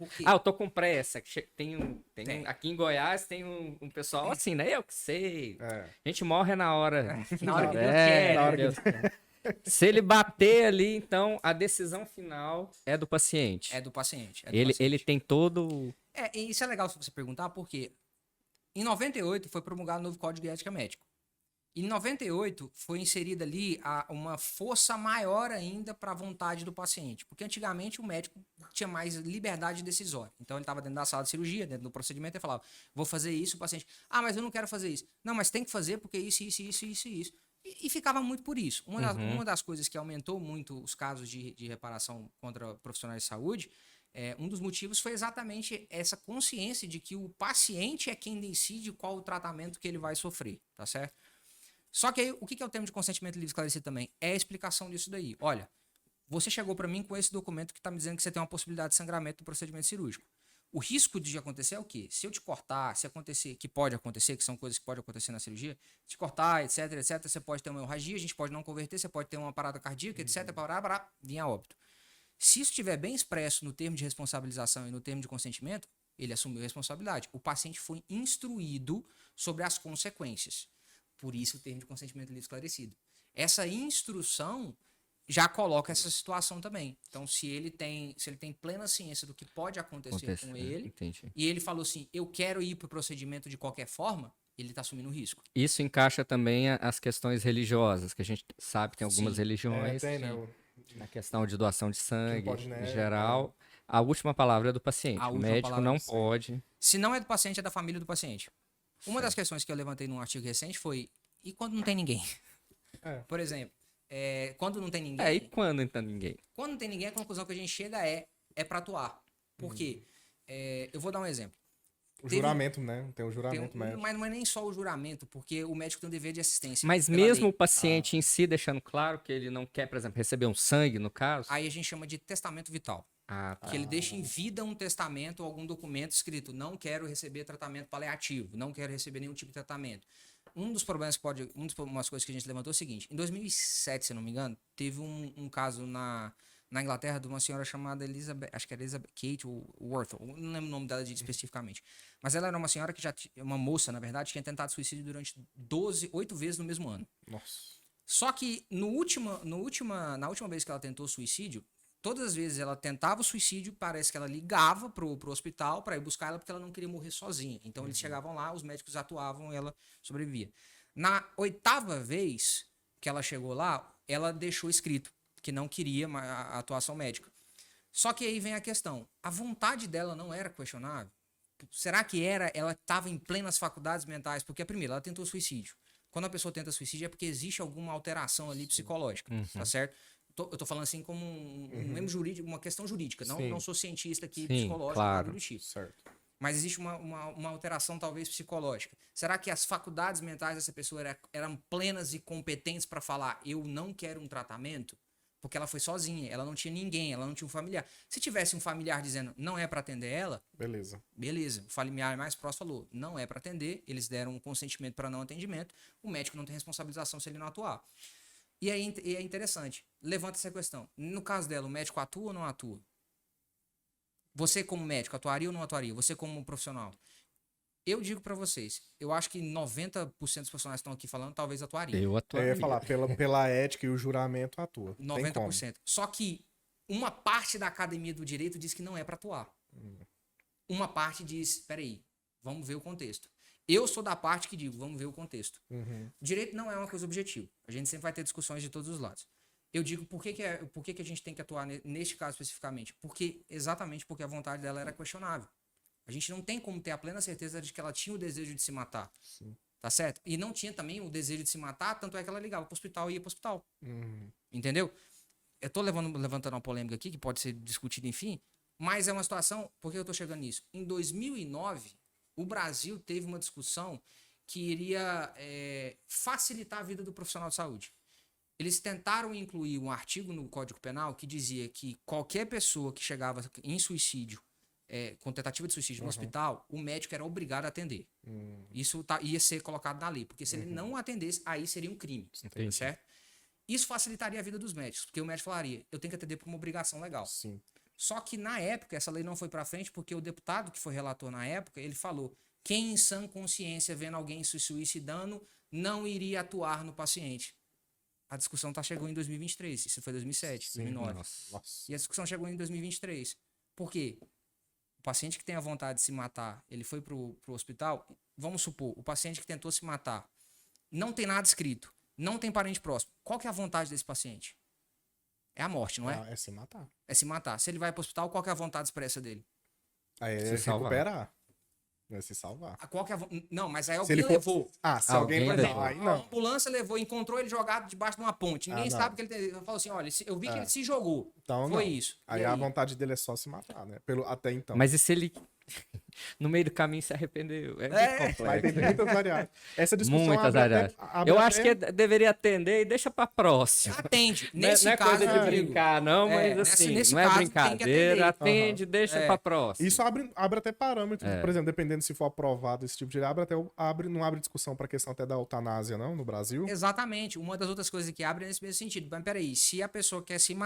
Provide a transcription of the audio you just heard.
Por quê? Ah, eu tô com pressa. Tem. Aqui em Goiás tem um pessoal assim, né? Eu que sei. É. A gente morre na hora. Na hora que Deus É, quer. na hora que- Deus quer. Se ele bater ali, então a decisão final é do paciente. É do paciente. É do Ele paciente. tem todo. E isso é legal se você perguntar, porque em 98 foi promulgado o novo Código de Ética Médico. Em 98 foi inserida ali uma força maior ainda para a vontade do paciente. Porque antigamente o médico tinha mais liberdade decisória. Então ele estava dentro da sala de cirurgia, dentro do procedimento, e falava: vou fazer isso, o paciente. Ah, mas eu não quero fazer isso. Não, mas tem que fazer porque isso. E ficava muito por isso. Uma das coisas que aumentou muito os casos de reparação contra profissionais de saúde, um dos motivos foi exatamente essa consciência de que o paciente é quem decide qual o tratamento que ele vai sofrer, tá certo? Só que aí, o que é o termo de consentimento livre esclarecido também? É a explicação disso daí. Olha, você chegou para mim com esse documento que está me dizendo que você tem uma possibilidade de sangramento do procedimento cirúrgico. O risco de acontecer é o quê? Se eu te cortar, se acontecer, que pode acontecer, que são coisas que podem acontecer na cirurgia, te cortar, etc, você pode ter uma hemorragia, a gente pode não converter, você pode ter uma parada cardíaca, etc, para vir a óbito. Se isso estiver bem expresso no termo de responsabilização e no termo de consentimento, ele assumiu a responsabilidade. O paciente foi instruído sobre as consequências. Por isso o termo de consentimento livre esclarecido. Essa instrução já coloca essa situação também. Então, se ele tem plena ciência do que pode acontecer com ele, Entendi. e ele falou assim, eu quero ir para o procedimento de qualquer forma, ele está assumindo o risco. Isso encaixa também as questões religiosas, que a gente sabe que tem algumas Sim. religiões. Tem, né? Na questão de doação de sangue, pode, né, em geral, a última palavra é do paciente. A O última médico palavra não é do paciente. pode. Se não é do paciente, é da família do paciente. Uma das questões que eu levantei num artigo recente foi, e quando não tem ninguém? Por exemplo, quando não tem ninguém... E quando então ninguém? Quando não tem ninguém, a conclusão que a gente chega é para atuar. Por quê? Eu vou dar um exemplo. O juramento, né? Tem o juramento médico. Mas não é nem só o juramento, porque o médico tem um dever de assistência. Mas pela mesmo lei. o paciente em si deixando claro que ele não quer, por exemplo, receber um sangue, no caso? Aí a gente chama de testamento vital. Tá. Que ele deixa em vida um testamento ou algum documento escrito: não quero receber tratamento paliativo, não quero receber nenhum tipo de tratamento. Um dos problemas que umas coisas que a gente levantou é o seguinte: em 2007, se não me engano, teve um caso na Inglaterra de uma senhora chamada Elizabeth, acho que era Elizabeth Kate ou Worthel, não lembro o nome dela especificamente. Mas ela era uma senhora que uma moça, na verdade, tinha tentado suicídio durante 8 vezes no mesmo ano. Nossa. Só que na última vez que ela tentou suicídio, todas as vezes ela tentava o suicídio, parece que ela ligava pro hospital para ir buscar ela porque ela não queria morrer sozinha. Então eles chegavam lá, os médicos atuavam e ela sobrevivia. Na 8ª vez que ela chegou lá, ela deixou escrito que não queria a atuação médica. Só que aí vem a questão, a vontade dela não era questionável? Será que ela estava em plenas faculdades mentais? Porque, primeiro, ela tentou suicídio. Quando a pessoa tenta suicídio é porque existe alguma alteração ali psicológica, tá certo? Eu tô falando assim como um erro jurídico, uma questão jurídica. Não sou cientista aqui, psicológico, claro. nada do tipo. Certo. Mas existe uma alteração talvez psicológica. Será que as faculdades mentais dessa pessoa eram plenas e competentes para falar: eu não quero um tratamento? Porque ela foi sozinha, ela não tinha ninguém, ela não tinha um familiar. Se tivesse um familiar dizendo não é para atender ela, Beleza. o familiar mais próximo falou não é para atender, eles deram um consentimento para não atendimento, o médico não tem responsabilização se ele não atuar. E aí é interessante, levanta essa questão. No caso dela, o médico atua ou não atua? Você como médico atuaria ou não atuaria? Você como profissional? Eu digo pra vocês, eu acho que 90% dos profissionais que estão aqui falando talvez atuariam. Eu Eu atuaria. ia falar, pela ética e o juramento atua. Tem 90%. Só que uma parte da academia do direito diz que não é pra atuar. Uma parte diz, peraí, vamos ver o contexto. Eu sou da parte que digo, vamos ver o contexto. Direito não é uma coisa objetiva. A gente sempre vai ter discussões de todos os lados. Eu digo, por que a gente tem que atuar neste caso especificamente? Exatamente porque a vontade dela era questionável. A gente não tem como ter a plena certeza de que ela tinha o desejo de se matar. Sim. Tá certo? E não tinha também o desejo de se matar, tanto é que ela ligava pro hospital e ia pro hospital. Entendeu? Eu tô levantando uma polêmica aqui, que pode ser discutida, enfim, mas é uma situação... Por que eu tô chegando nisso? Em 2009, o Brasil teve uma discussão que iria facilitar a vida do profissional de saúde. Eles tentaram incluir um artigo no Código Penal que dizia que qualquer pessoa que chegava em suicídio, com tentativa de suicídio no hospital, o médico era obrigado a atender. Isso ia ser colocado na lei, porque se ele não atendesse, aí seria um crime. Certo? Isso facilitaria a vida dos médicos, porque o médico falaria, eu tenho que atender por uma obrigação legal. Sim. Só que na época, essa lei não foi para frente porque o deputado que foi relator na época, ele falou: quem em sã consciência vendo alguém se suicidando não iria atuar no paciente. A discussão chegou em 2023, isso foi 2007, Sim, 2009. nossa. E a discussão chegou em 2023. Por quê? O paciente que tem a vontade de se matar, ele foi pro hospital, vamos supor, o paciente que tentou se matar, não tem nada escrito, não tem parente próximo. Qual que é a vontade desse paciente? É a morte, não é? É se matar. É se matar. Se ele vai pro hospital, qual que é a vontade expressa dele? Aí é Se salvar. recuperar. Vai se salvar. Qual que é Não, mas aí Se alguém ele for- levou. Se Alguém alguém levou. levou. Aí A não. ambulância levou, encontrou ele jogado debaixo de uma ponte. Ninguém não. sabe que ele falou assim: olha, eu vi que ele se jogou. Então, Foi não. isso. Aí E a vontade dele é só se matar, né? Até então. Mas e se ele no meio do caminho se arrependeu? É muito Mas complexo. tem muitas variávees. Essa discussão Muitas abre até- variáveis. abre Eu até- acho que deveria atender e deixa pra próxima. Atende. Não é Nesse caso, coisa de eu digo, brincar, não, mas assim, nesse não é caso, tem que brincadeira. atender. Atende, deixa pra próxima. Isso abre até parâmetros. É. Por exemplo, dependendo se for aprovado esse tipo de lei, não abre discussão pra questão até da eutanásia, não, no Brasil. Exatamente. Uma das outras coisas que abre é nesse mesmo sentido. Mas peraí, se a pessoa quer se matar,